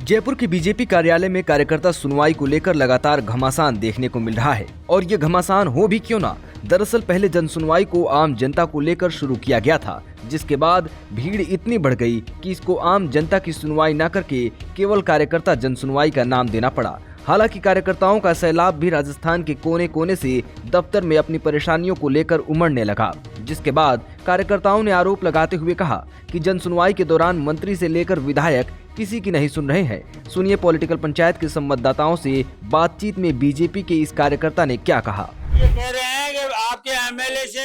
जयपुर के बीजेपी कार्यालय में कार्यकर्ता सुनवाई को लेकर लगातार घमासान देखने को मिल रहा है और ये घमासान हो भी क्यों ना। दरअसल पहले जन सुनवाई को आम जनता को लेकर शुरू किया गया था, जिसके बाद भीड़ इतनी बढ़ गई कि इसको आम जनता की सुनवाई न करके केवल कार्यकर्ता जन सुनवाई का नाम देना पड़ा। हालांकि कार्यकर्ताओं का सैलाब भी राजस्थान के कोने कोने से दफ्तर में अपनी परेशानियों को लेकर उमड़ने लगा, जिसके बाद कार्यकर्ताओं ने आरोप लगाते हुए कहा कि जन सुनवाई के दौरान मंत्री से लेकर विधायक किसी की नहीं सुन रहे हैं। सुनिए पॉलिटिकल पंचायत के संवाददाताओं से बातचीत में बीजेपी के इस कार्यकर्ता ने क्या कहा। ये कह रहे हैं कि आपके एमएलए से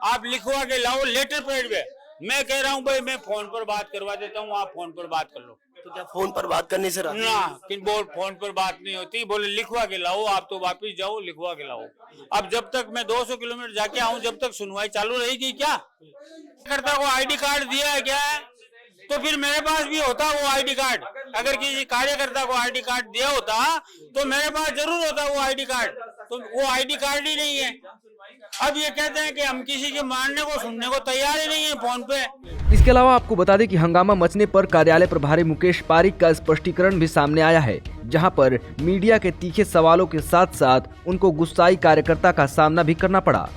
आप लिखवा के लाओ लेटर पैड पे। मैं कह रहा हूँ भाई मैं फोन पर बात करवा देता हूँ, आप फोन पर बात कर लो। तो क्या फोन पर बात करने से ना कि बोल फोन पर बात नहीं होती, बोले लिखवा के लाओ, आप तो वापिस जाओ लिखवा के लाओ। अब जब तक मैं 200 किलोमीटर जाके आऊँ जब तक सुनवाई चालू रहेगी क्या? कार्यकर्ता को आईडी कार्ड दिया है क्या? तो फिर मेरे पास भी होता वो आईडी कार्ड। अगर किसी कार्यकर्ता को आईडी कार्ड दिया होता तो मेरे पास जरूर होता वो आईडी कार्ड, तो वो आईडी कार्ड ही नहीं है। अब ये कहते हैं कि हम किसी के मानने को सुनने को तैयार ही नहीं है फोन पे। इसके अलावा आपको बता दें कि हंगामा मचने पर कार्यालय प्रभारी मुकेश पारिक का स्पष्टीकरण भी सामने आया है, जहां पर मीडिया के तीखे सवालों के साथ साथ उनको गुस्साई कार्यकर्ता का सामना भी करना पड़ा।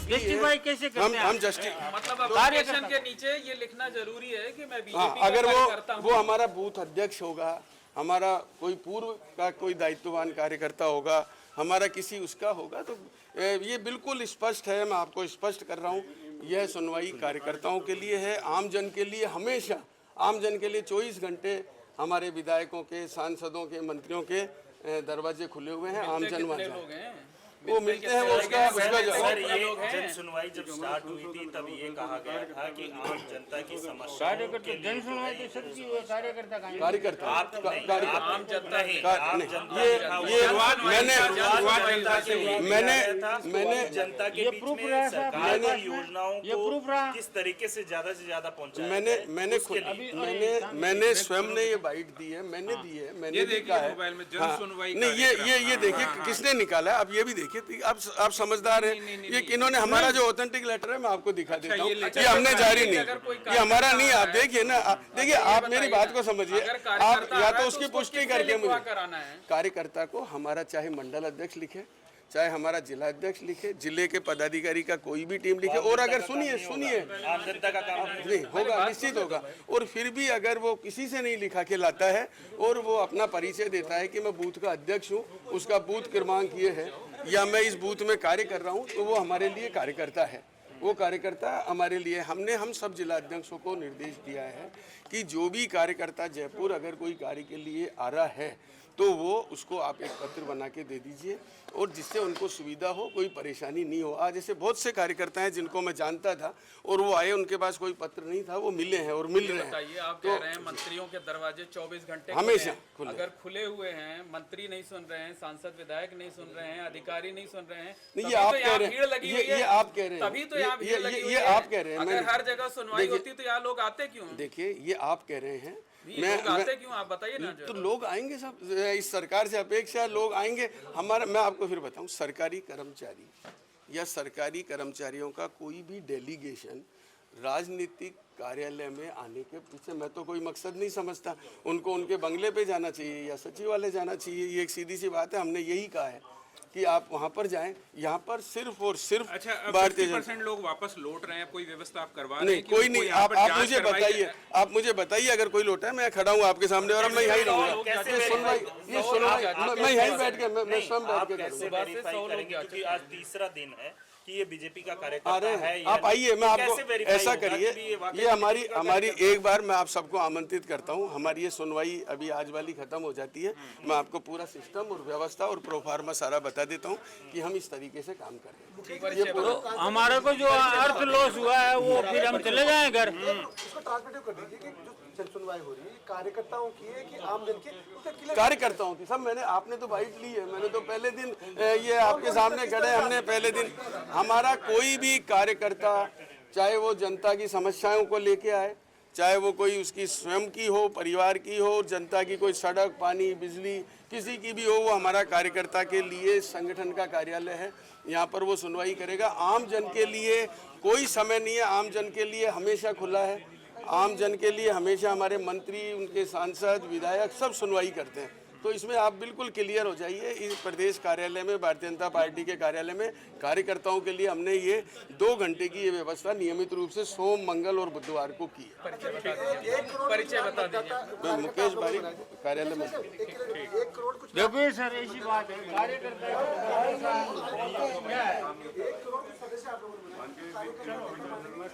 जस्टिफाई कैसे करते हैं? हम जस्टिस मतलब एप्लीकेशन के नीचे ये लिखना जरूरी है कि मैं बीजेपी अगर का कार्यकर्ता हूं। वो हमारा बूथ अध्यक्ष होगा, हमारा कोई पूर्व का कोई दायित्ववान कार्यकर्ता होगा, हमारा किसी उसका होगा, तो ये बिल्कुल स्पष्ट है। मैं आपको स्पष्ट कर रहा हूँ, यह सुनवाई कार्यकर्ताओं के लिए है, आम जन के लिए। हमेशा आम जन के लिए 24 घंटे हमारे विधायकों के, सांसदों के, मंत्रियों के दरवाजे खुले हुए हैं। आम जन वो मिलते हैं, उसका जो सर, ये जन सुनवाई जब स्टार्ट हुई थी तब ये कहा गया था कि आम जनता की समस्या जन सुनवाई तो सबकी हुई, कार्यकर्ता का कार्यकर्ता आम जनता ही मैंने जनता के बीच में सरकार की योजनाओं को किस तरीके से ज्यादा पहुंचाया। मैंने स्वयं ने ये बाइट दी है, मैंने दी है, मैंने भी कहा है। मोबाइल में जन सुनवाई नहीं, ये देखिए किसने निकाला है। अब ये भी देखिए, आप समझदार हैं। ये इन्होंने हमारा जो ऑथेंटिक लेटर है मैं आपको दिखा देता हूँ, ये हमने जारी नहीं, ये हमारा नहीं। आप देखिए ना, देखिए आप मेरी बात को समझिए। आप या तो उसकी पुष्टि करके मुझे, कार्यकर्ता को हमारा चाहे मंडल अध्यक्ष लिखे, चाहे हमारा जिला अध्यक्ष लिखे, जिले के पदाधिकारी का कोई भी टीम लिखे, और अगर सुनिए आम जनता का काम नहीं होगा, निश्चित होगा। और फिर भी अगर वो किसी से नहीं लिखा के लाता है और वो अपना परिचय देता है कि मैं बूथ का अध्यक्ष हूँ, उसका बूथ क्रमांक ये है, या मैं इस बूथ में कार्य कर रहा हूँ, तो वो हमारे लिए कार्यकर्ता है। वो कार्यकर्ता हमारे लिए, हम सब जिला अध्यक्षों को निर्देश दिया है कि जो भी कार्यकर्ता जयपुर अगर कोई कार्य के लिए आ रहा है तो वो उसको आप एक पत्र बना के दे दीजिए, और जिससे उनको सुविधा हो, कोई परेशानी नहीं हो। आज जैसे बहुत से कार्यकर्ता हैं जिनको मैं जानता था और वो आए, उनके पास कोई पत्र नहीं था, वो मिले हैं और मिल रहे हैं। आप कह रहे हैं मंत्रियों के दरवाजे 24 घंटे हमेशा खुले। अगर खुले हुए हैं, मंत्री नहीं सुन रहे हैं, सांसद विधायक नहीं सुन रहे हैं, अधिकारी नहीं सुन रहे हैं, नहीं, ये आप कह रहे हैं, ये आप कह रहे हैं, तभी तो यहाँ भीड़ लगी हुई है। ये आप कह रहे हैं। अगर हर जगह सुनवाई होती तो यहाँ लोग आते क्यों? देखिए, ये आप कह रहे हैं, लोग आते क्यों, आप बताइए ना। तो लोग आएंगे, सब इस सरकार से अपेक्षा है, लोग आएंगे। मैं आपको फिर बताऊं, सरकारी कर्मचारी या सरकारी कर्मचारियों का कोई भी डेलीगेशन राजनीतिक कार्यालय में आने के पीछे मैं तो कोई मकसद नहीं समझता। उनको उनके बंगले पे जाना चाहिए या सचिवालय जाना चाहिए, ये एक सीधी सी बात है। हमने यही कहा है कि आप वहां पर जाएं। यहाँ पर सिर्फ और सिर्फ भारतीय 50% लोग वापस लौट रहे हैं, कोई व्यवस्था आप करवा रहे नहीं, हैं? कोई नहीं। आप मुझे बताइए अगर कोई लौटा है, मैं खड़ा हूँ आपके सामने और मैं यहीं रहूँगा। ये सुनवाई मैं यहीं बैठ के, मैं स्वयं बैठ के करूँगा, क्योंकि आज तीसरा दिन है कि ये बीजेपी का कार्यकर्ता है। आप आइए, मैं आपको ऐसा करिए, ये हमारी एक बार मैं आप सबको आमंत्रित करता हूँ। हमारी ये सुनवाई अभी आज वाली खत्म हो जाती है, मैं आपको पूरा सिस्टम और व्यवस्था और प्रोफार्मा सारा बता देता हूँ कि हम इस तरीके से काम कर रहे हैं। ये तो हमारे को जो अर्थ लॉस हुआ है वो फिर हम चले जाएं घर। सुनवाई हो रही है, कार्यकर्ताओं की है कि आम जन की? कार्यकर्ताओं की सब। आपने तो बाइट ली है, मैंने तो पहले दिन ये आपके सामने खड़े, हमने पहले दिन हमारा कोई भी कार्यकर्ता, चाहे वो जनता की समस्याओं को लेके आए, चाहे वो कोई उसकी स्वयं की हो, परिवार की हो, जनता की कोई सड़क, पानी, बिजली किसी की भी हो, वो हमारा कार्यकर्ता के लिए संगठन का कार्यालय है। यहाँ पर वो सुनवाई करेगा। आम जन के लिए कोई समय नहीं है, आम जन के लिए हमेशा खुला है। आम जन के लिए हमेशा हमारे मंत्री, उनके सांसद, विधायक सब सुनवाई करते हैं। तो इसमें आप बिल्कुल क्लियर हो जाइए। इस प्रदेश कार्यालय में, भारतीय जनता पार्टी के कार्यालय में कार्यकर्ताओं के लिए हमने ये 2 घंटे की ये व्यवस्था नियमित रूप से सोम, मंगल और बुधवार को की है। परिचय बता दीजिए। मैं मुकेश बारिक, कार्यालय में। 1 करोड़ कुछ देखिए सर, ऐसी बात है, कार्यकर्ता 1 करोड़ कुछ सदस्य आप लोगों ने बनाए।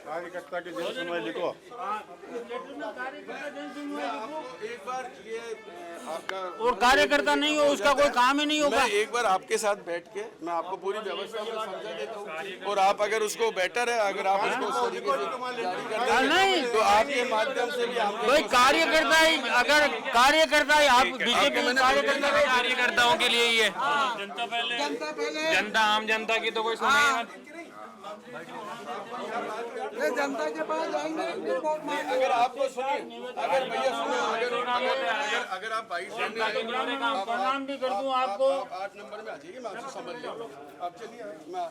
कार्यकर्ता के जन सुनवाई लिखो। एक बार ये आपका और कार्यकर्ता नहीं हो उसका कोई काम ही नहीं होगा। मैं एक बार आपके साथ बैठ के मैं आपको पूरी व्यवस्था में समझा देता हूँ, और आप अगर उसको बेटर है, अगर आप उसको उस तरीके से जारी कर देंगे नहीं तो आपके माध्यम से भी हम कोई कार्यकर्ता ही, अगर कार्यकर्ता ही आप बीजेपी कार्यकर्ताओं के लिए ही है। जनता पहले, जनता आम जनता की तो कोई सुने जनता के पास जाएंगे, अगर आपको सुनिए, अगर भैया सुनिए, अगर आप 22 प्रणाम भी कर दूं आपको। 8 नंबर में आ जाइए, मैं आपसे समझ लूँ। आप चलिए, मैं